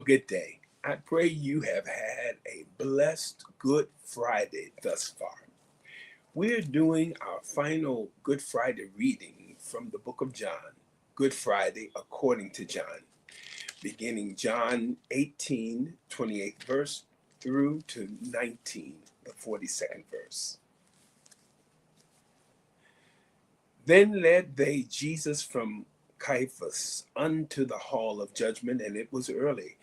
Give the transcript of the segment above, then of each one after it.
Good day. I pray you have had a blessed Good Friday thus far. We're doing our final Good Friday reading from the book of John, Good Friday according to John, beginning John 18, 28th verse through to 19, the 42nd verse. Then led they Jesus from Caiaphas unto the hall of judgment, and it was early.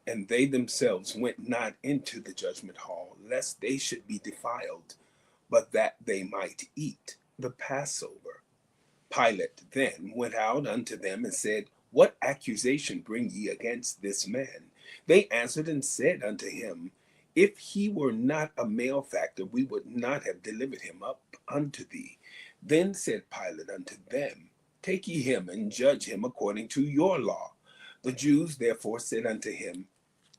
And they themselves went not into the judgment hall, lest they should be defiled, but that they might eat the Passover. Pilate then went out unto them and said, What accusation bring ye against this man? They answered and said unto him, If he were not a malefactor, we would not have delivered him up unto thee. Then said Pilate unto them, Take ye him and judge him according to your law. The Jews therefore said unto him,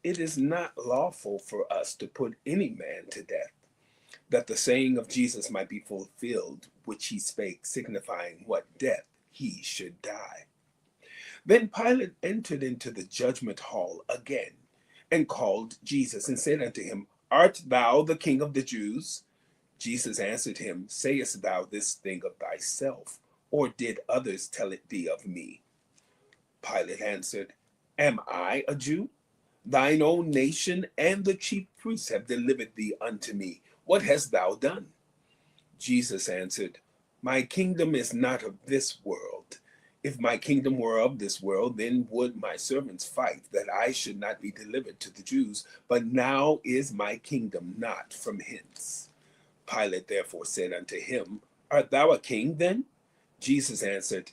It is not lawful for us to put any man to death, that the saying of Jesus might be fulfilled, which he spake, signifying what death he should die. Then Pilate entered into the judgment hall again, and called Jesus, and said unto him, Art thou the King of the Jews? Jesus answered him, Sayest thou this thing of thyself, or did others tell it thee of me? Pilate answered, Am I a Jew? Thine own nation and the chief priests have delivered thee unto me. What hast thou done? Jesus answered, My kingdom is not of this world. If my kingdom were of this world, then would my servants fight, that I should not be delivered to the Jews. But now is my kingdom not from hence. Pilate therefore said unto him, Art thou a king then? Jesus answered,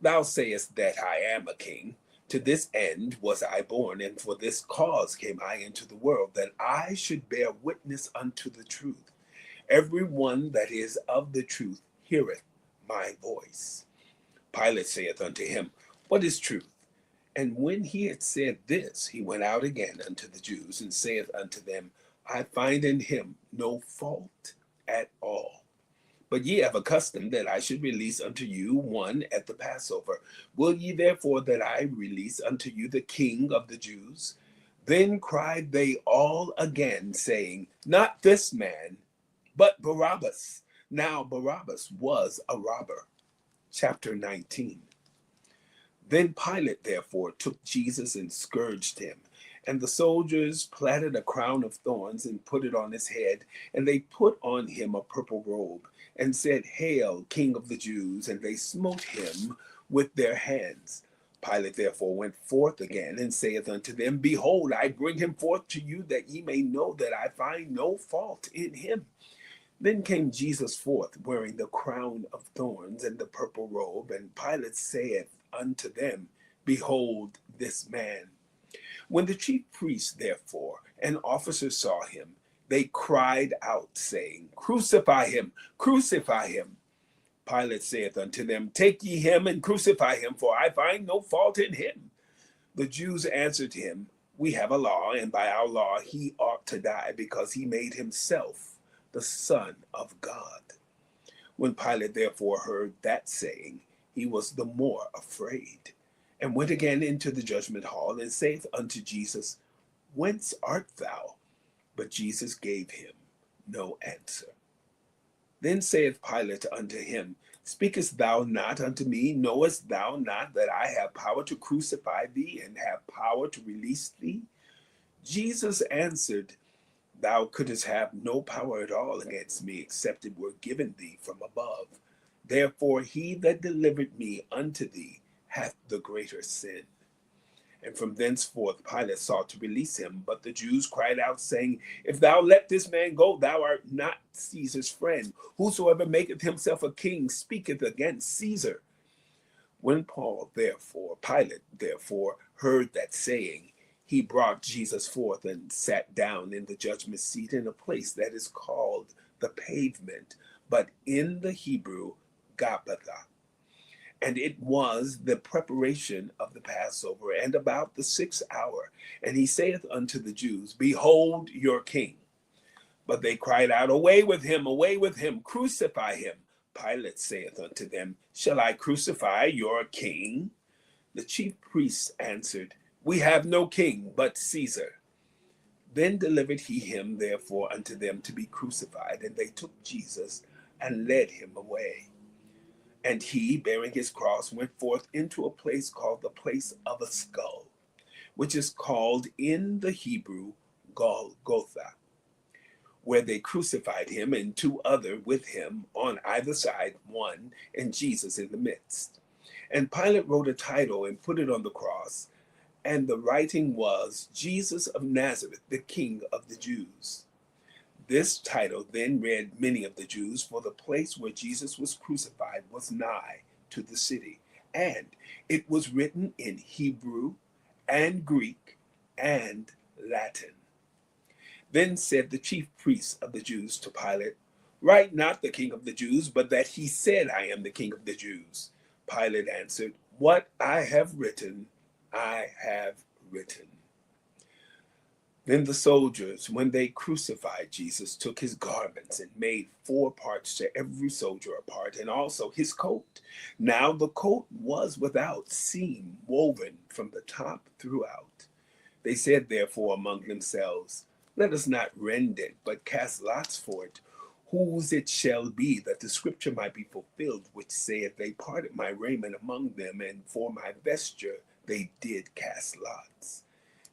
Thou sayest that I am a king. To this end was I born, and for this cause came I into the world, that I should bear witness unto the truth. Every one that is of the truth heareth my voice. Pilate saith unto him, What is truth? And when he had said this, he went out again unto the Jews, and saith unto them, I find in him no fault at all. But ye have a custom that I should release unto you one at the Passover. Will ye therefore that I release unto you the King of the Jews? Then cried they all again, saying, Not this man, but Barabbas. Now Barabbas was a robber. Chapter 19. Then Pilate therefore took Jesus and scourged him. And the soldiers platted a crown of thorns and put it on his head. And they put on him a purple robe, and said, Hail, King of the Jews! And they smote him with their hands. Pilate therefore went forth again, and saith unto them, Behold, I bring him forth to you, that ye may know that I find no fault in him. Then came Jesus forth, wearing the crown of thorns and the purple robe. And Pilate saith unto them, Behold this man. When the chief priests, therefore, and officers saw him, they cried out, saying, Crucify him, crucify him. Pilate saith unto them, Take ye him and crucify him, for I find no fault in him. The Jews answered him, We have a law, and by our law he ought to die, because he made himself the Son of God. When Pilate therefore heard that saying, he was the more afraid, and went again into the judgment hall, and saith unto Jesus, Whence art thou? But Jesus gave him no answer. Then saith Pilate unto him, Speakest thou not unto me? Knowest thou not that I have power to crucify thee, and have power to release thee? Jesus answered, Thou couldst have no power at all against me, except it were given thee from above. Therefore he that delivered me unto thee hath the greater sin. And from thenceforth Pilate sought to release him. But the Jews cried out, saying, If thou let this man go, thou art not Caesar's friend. Whosoever maketh himself a king speaketh against Caesar. When Pilate therefore heard that saying, he brought Jesus forth and sat down in the judgment seat in a place that is called the Pavement, but in the Hebrew, Gabbatha. And it was the preparation of the Passover, and about the 6th hour. And he saith unto the Jews, Behold your king. But they cried out, Away with him, crucify him. Pilate saith unto them, Shall I crucify your king? The chief priests answered, We have no king but Caesar. Then delivered he him therefore unto them to be crucified. And they took Jesus and led him away. And he, bearing his cross, went forth into a place called the place of a skull, which is called in the Hebrew Golgotha, where they crucified him and two other with him on either side, one, and Jesus in the midst. And Pilate wrote a title and put it on the cross, and the writing was, Jesus of Nazareth, the King of the Jews. This title then read many of the Jews, for the place where Jesus was crucified was nigh to the city, and it was written in Hebrew and Greek and Latin. Then said the chief priests of the Jews to Pilate, write not the King of the Jews, but that he said, I am the King of the Jews. Pilate answered, what I have written, I have written. Then the soldiers, when they crucified Jesus, took his garments and made 4 parts, to every soldier a part, and also his coat. Now the coat was without seam, woven from the top throughout. They said therefore among themselves, let us not rend it, but cast lots for it, whose it shall be, that the scripture might be fulfilled, which saith, they parted my raiment among them, and for my vesture they did cast lots.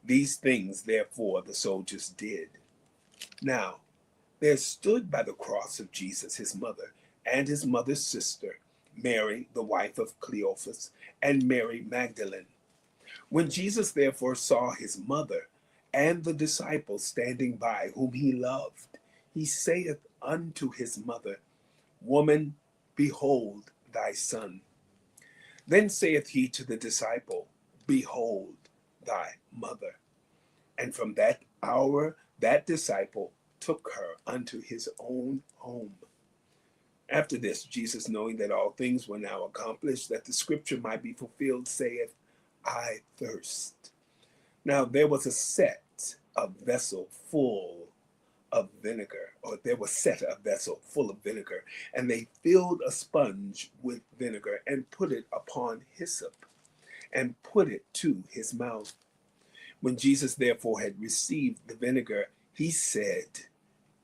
These things, therefore, the soldiers did. Now, there stood by the cross of Jesus his mother, and his mother's sister, Mary, the wife of Cleophas, and Mary Magdalene. When Jesus therefore saw his mother, and the disciples standing by, whom he loved, he saith unto his mother, woman, behold thy son. Then saith he to the disciple, behold thy mother. And from that hour that disciple took her unto his own home. After this, Jesus, knowing that all things were now accomplished, that the scripture might be fulfilled, saith, I thirst. Now there was a vessel full of vinegar, or there was set a vessel full of vinegar, and they filled a sponge with vinegar, and put it upon hyssop, and put it to his mouth. When Jesus therefore had received the vinegar, he said,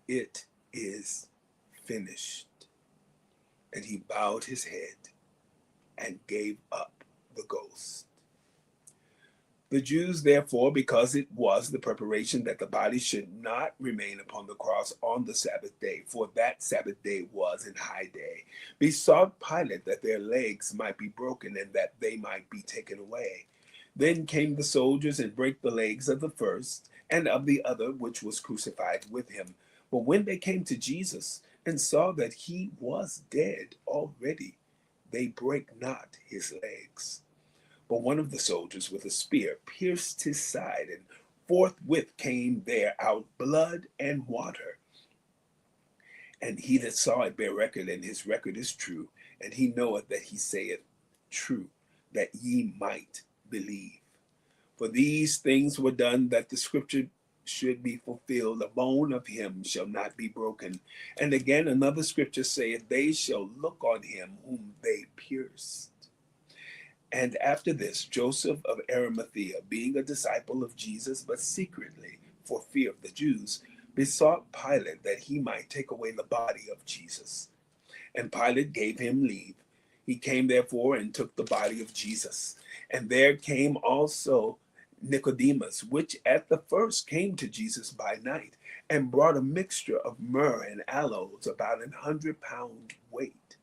it is finished. And he bowed his head and gave up the ghost. The Jews, therefore, because it was the preparation that the body should not remain upon the cross on the Sabbath day, for that Sabbath day was an high day, besought Pilate that their legs might be broken and that they might be taken away. Then came the soldiers and brake the legs of the first and of the other which was crucified with him. But when they came to Jesus and saw that he was dead already, they brake not his legs. But one of the soldiers with a spear pierced his side, and forthwith came there out blood and water. And he that saw it bare record, and his record is true, and he knoweth that he saith true, that ye might believe. For these things were done that the scripture should be fulfilled, a bone of him shall not be broken. And again another scripture saith, they shall look on him whom they pierced. And after this, Joseph of Arimathea, being a disciple of Jesus, but secretly, for fear of the Jews, besought Pilate that he might take away the body of Jesus. And Pilate gave him leave. He came therefore and took the body of Jesus. And there came also Nicodemus, which at the first came to Jesus by night, and brought a mixture of myrrh and aloes, about 100 pound weight.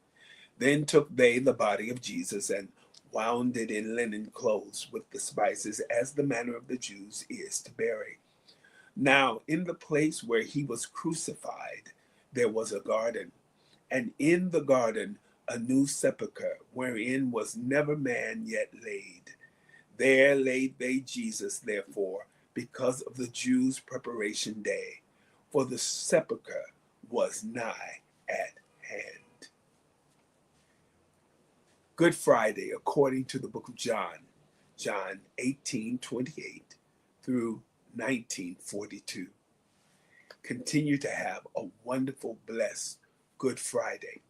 Then took they the body of Jesus, and wound it in linen clothes with the spices, as the manner of the Jews is to bury. Now in the place where he was crucified there was a garden, and in the garden a new sepulchre, wherein was never man yet laid. There laid they Jesus, therefore, because of the Jews' preparation day, for the sepulchre was nigh at hand. Good Friday, according to the book of John, John 18:28 through 19:42. Continue to have a wonderful, blessed Good Friday.